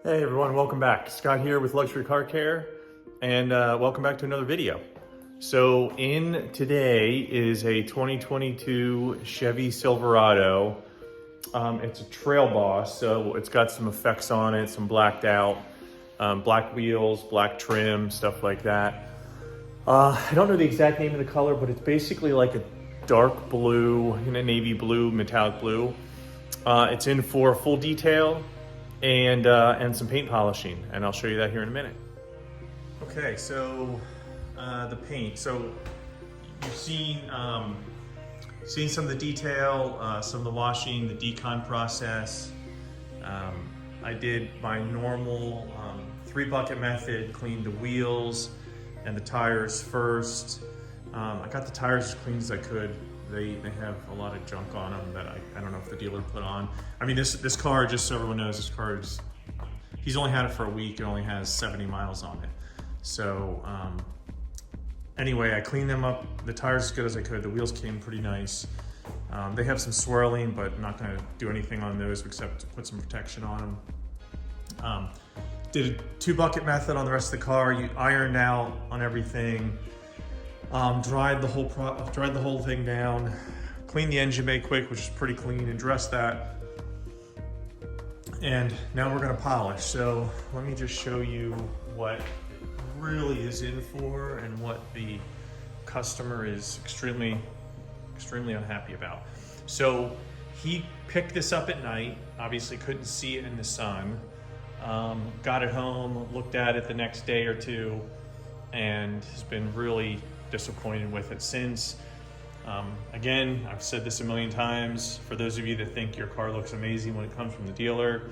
Hey everyone, welcome back. Scott here with Luxury Car Care, and welcome back to another video. So in today is a 2022 Chevy Silverado. It's a TrailBoss, so it's got some effects on it, some blacked out, black wheels, black trim, stuff like that. I don't know the exact name of the color, but it's basically like a dark blue, navy blue, metallic blue. It's in for full detail and some paint polishing, and I'll show you that here in a minute. Okay, so the paint. So you've seen some of the detail, some of the washing, the decon process. I did my normal 3-bucket method, cleaned the wheels and the tires first. I got the tires as clean as I could. They have a lot of junk on them that I don't know if the dealer put on. I mean, this car, just so everyone knows, this car is, he's only had it for a week. It only has 70 miles on it. So anyway, I cleaned them up. The tires as good as I could. The wheels came pretty nice. They have some swirling, but I'm not gonna do anything on those except to put some protection on them. Did a 2-bucket method on the rest of the car. You ironed out on everything. Dried the whole thing down, cleaned the engine bay quick, which is pretty clean, and dressed that. And now we're gonna polish. So let me just show you what it really is in for and what the customer is extremely unhappy about. So he picked this up at night, obviously couldn't see it in the sun. Got it home, looked at it the next day or two, and has been really disappointed with it since. Again, I've said this a million times, for those of you that think your car looks amazing when it comes from the dealer,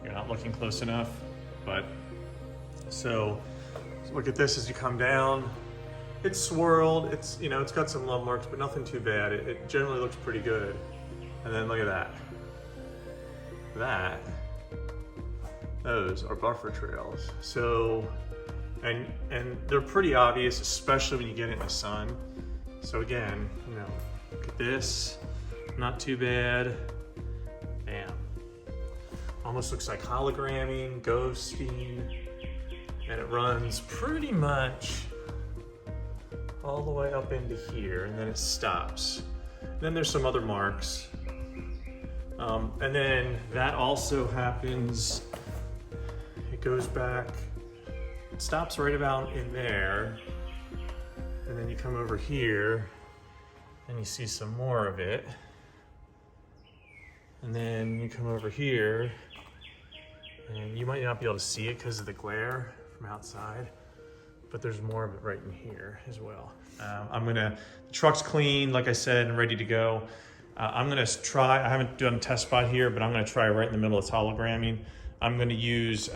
you're not looking close enough. But so look at this as you come down. It's swirled, it's got some love marks, but nothing too bad. It generally looks pretty good. And then look at that. Those are buffer trails. So and they're pretty obvious, especially when you get it in the sun. So again, look at this, not too bad. Bam. Almost looks like hologramming, ghosting, and it runs pretty much all the way up into here, and then it stops. Then there's some other marks. And then that also happens, it goes back, it stops right about in there, and then you come over here and you see some more of it, and then you come over here and you might not be able to see it because of the glare from outside, but there's more of it right in here as well. The truck's clean, like I said, and ready to go. I'm gonna try, I haven't done a test spot here, but I'm gonna try right in the middle of this hologramming. I'm gonna use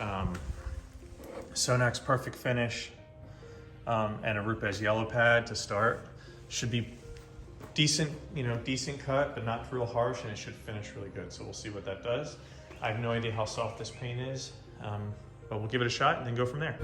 Sonax Perfect Finish and a Rupes yellow pad to start. Should be decent, decent cut, but not real harsh, and it should finish really good. So we'll see what that does. I have no idea how soft this paint is, but we'll give it a shot and then go from there.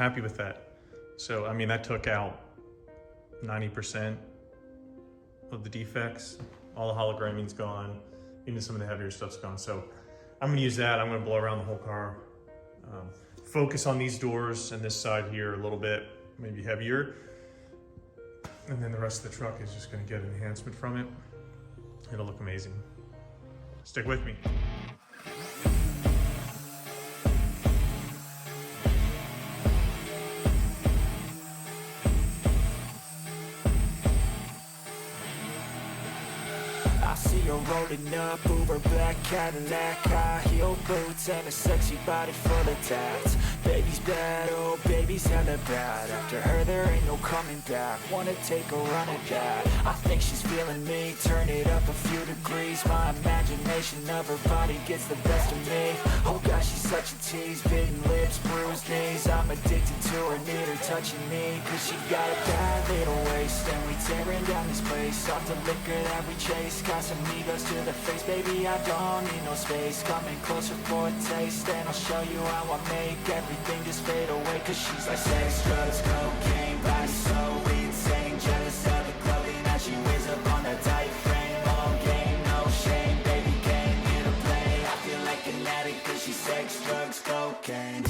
happy with that. So, I mean, that took out 90% of the defects. All the holograming's gone. Even some of the heavier stuff's gone. So I'm gonna use that. I'm gonna blow around the whole car. Focus on these doors and this side here a little bit, maybe heavier. And then the rest of the truck is just gonna get an enhancement from it. It'll look amazing. Stick with me. I see her rolling up, Uber black Cadillac, high heel boots and a sexy body full of tats. Baby's bad, oh baby's hella bad. After her there ain't no coming back. Wanna take a run at that. I think she's feeling me, turn it up a few degrees. My imagination of her body gets the best of me. Oh gosh, she's such a tease, bitten lips, bruised knees. I'm addicted to her, need her touching me. Cause she got a bad little waist, and we tearing down this place. Off the liquor that we chase, got some egos to the face. Baby, I don't need no space. Coming closer for a taste, and I'll show you how I make everything just fade away. Cause she's like sex, drugs, cocaine, body so insane. Jealous of the clothing that she wears up on a tight frame. All game, no shame, baby came here to play. I feel like an addict cause she's sex, drugs, cocaine.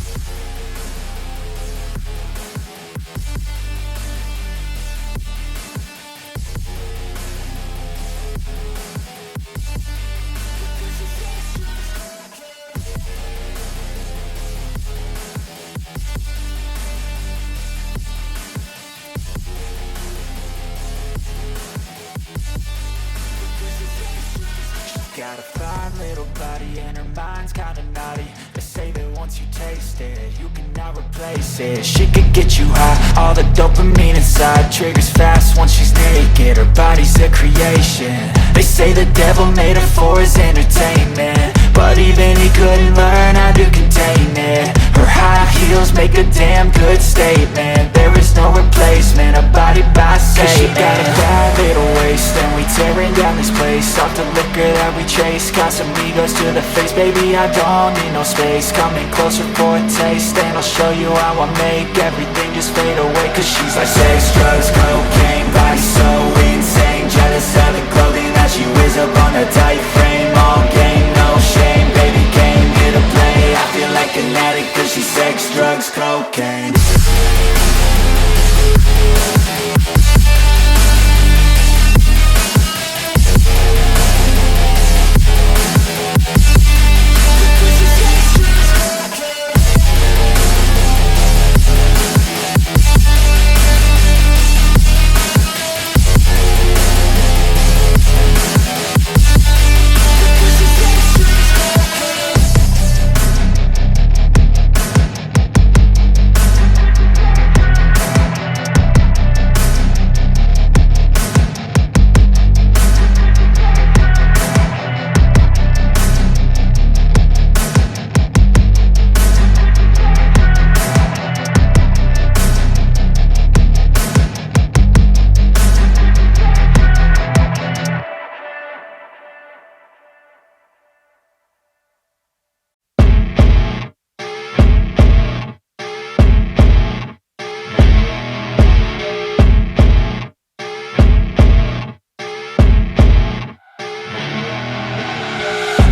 Got a fine little body and her mind's kinda naughty. They say that once you taste it, you cannot replace it. She could get you high, all the dopamine inside. Triggers fast once she's naked, her body's a creation. They say the devil made her for his entertainment, but even he couldn't learn how to contain it. Her high heels make a damn good statement. There is no replacement, a body by Satan. She got a bad little waist, and we tearing down this place. Off the liquor that we chase, got some egos to the face. Baby, I don't need no space. Coming closer for a taste, and I'll show you how I make everything just fade away. Cause she's like sex, drugs, cocaine, body so insane. Jealous of the clothing that she wears up on a tight frame. All game, no shame, baby came here to play. I feel like an addict cause she's sex, drugs, cocaine.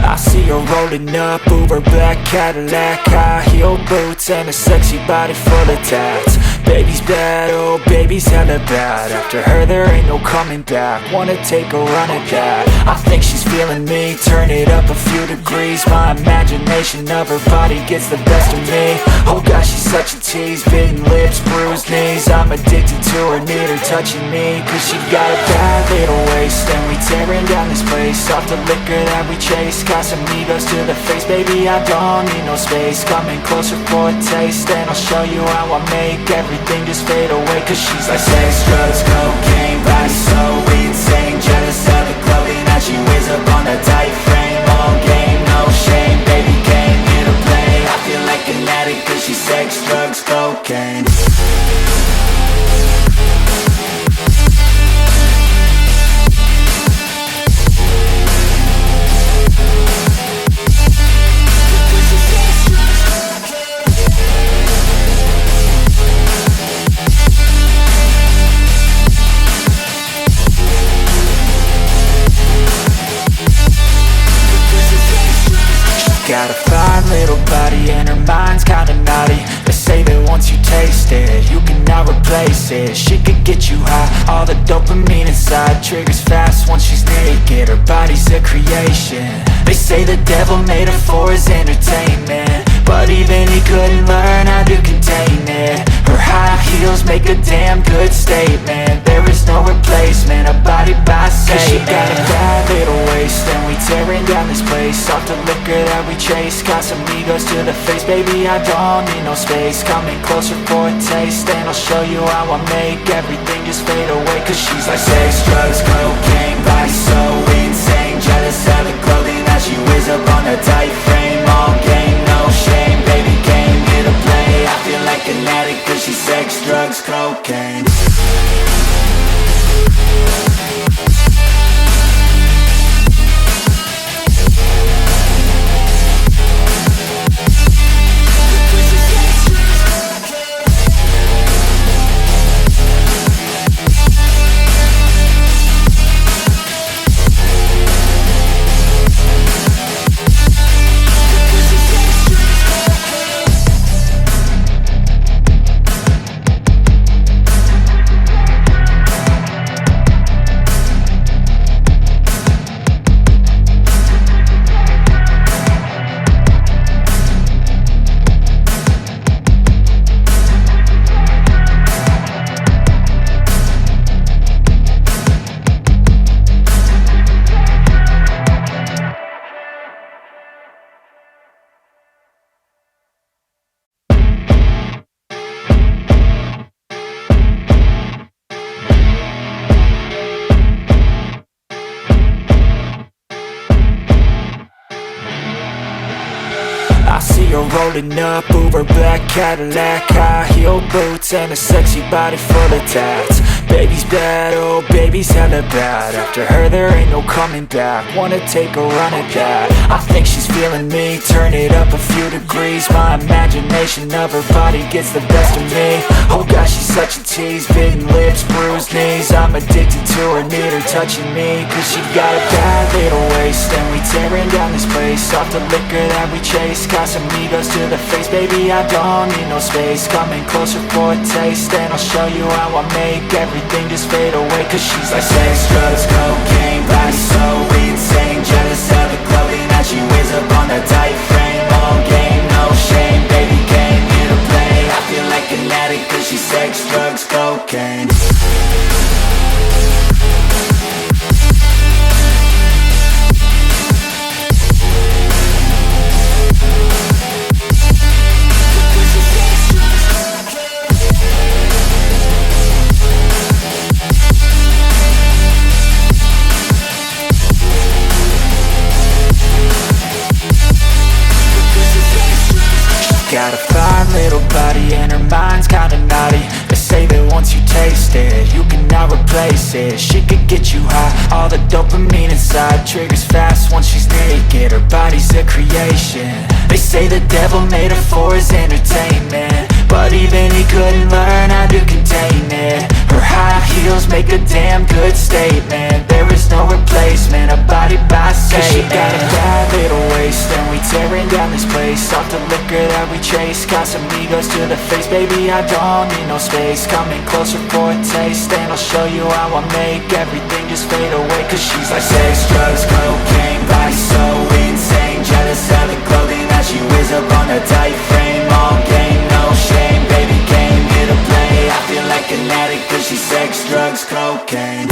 I see her rolling up, Uber black Cadillac, high heel boots and a sexy body full of tats. Baby's bad, oh baby's hella bad. After her there ain't no coming back. Wanna take a run at that. I think she's feeling me, turn it up a few degrees. My imagination of her body gets the best of me. Oh gosh, she's such a tease, bitten lips, bruised knees. I'm addicted to her, need her touching me. Cause she got a bad little waist, and we tearing down this place. Off the liquor that we chase, got some egos to the face. Baby, I don't need no space. Coming closer for a taste, and I'll show you how I make everything just fade away. Cause she's like sex, drugs, cocaine, body so insane. Jealous of the clothing that she wears up on a tight frame. All game, no shame, baby came here to play. I feel like an addict cause she's sex, drugs, cocaine. could get you high. All the dopamine inside triggers fast once she's naked. Her body's a creation. They say the devil made her for his entertainment, but even he couldn't learn how to contain it. Her high heels make a damn good statement. There is no replacement, a body by Satan. She got a bad little waist, and we tearing down this place. Off the liquor that we chase, got some egos to the face. Baby, I don't need no space. Coming closer for a taste, and I'll show you how I make everything just fade away. Cause she's like sex, drugs, cocaine, body so insane. Jealous of the clothing that she wears up on a tight frame. All game, no shame, baby came here to play. I feel like an addict cause she's sex, drugs, cocaine. Rolling up, Uber black Cadillac, high heel boots and a sexy body full of tats. Baby's bad, oh baby's hella bad. After her there ain't no coming back. Wanna take a run at that. I think she's feeling me, turn it up a few degrees. My imagination of her body gets the best of me. Oh gosh, she's such a tease, bitten lips, bruised knees. I'm addicted to her, need her touching me. Cause she got a bad little waist, and we tearing down this place. Off the liquor that we chase, got some egos to the face. Baby, I don't need no space. Coming closer for a taste, and I'll show you how I make everything just fade away. Cause she's like sex, drugs, cocaine, body so insane. Jealous of the clothing that she wears up on a tight frame. All game, no shame, baby came here to play. I feel like an addict cause she's sex, drugs, cocaine. Got a fine little body and her mind's kinda naughty. They say that once you taste it, you cannot replace it. She could get you high, all the dopamine inside triggers fast once she's naked. Her body's a creation. They say the devil made her for his entertainment, but even he couldn't learn how to contain it. Her high heels make a damn good statement. There is no replacement, a body by Satan. Cause she got a bad little waist, and we tearing down this place. Off the liquor that we chase, got some egos to the face. Baby, I don't need no space. Coming closer for a taste, and I'll show you how I make everything just fade away. Cause she's like sex, drugs, cocaine, body so insane. Jealous of the clothing that she wears up on a tight frame. All game, no shame, baby came here to play. I feel like an addict cause she's sex, drugs, cocaine.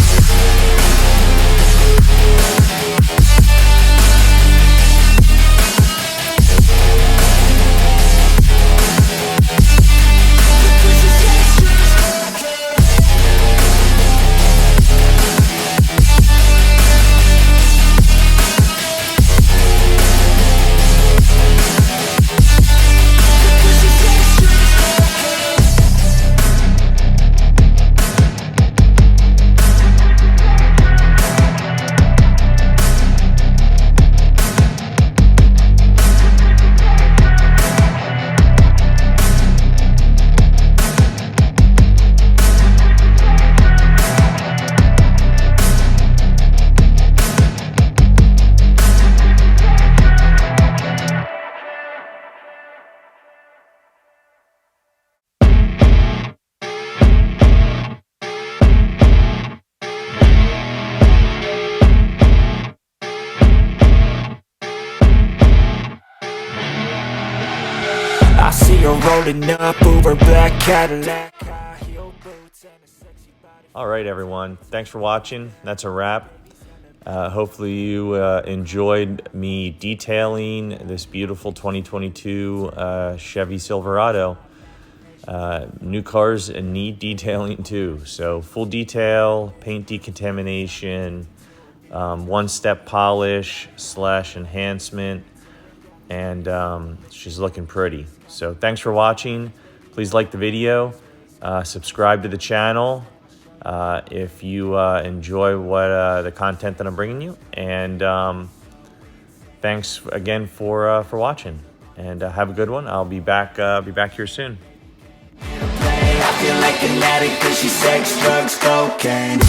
Pulling up over black Cadillac, high heel boots and a sexy body. All right, everyone. Thanks for watching. That's a wrap. Hopefully you enjoyed me detailing this beautiful 2022 Chevy Silverado. New cars need detailing too. So full detail, paint decontamination, one-step polish / enhancement, and she's looking pretty. So thanks for watching. Please like the video, subscribe to the channel if you enjoy the content that I'm bringing you, and thanks again for watching, and have a good one. I'll be back here soon. I feel like an addict 'cause she's sex, drugs, cocaine.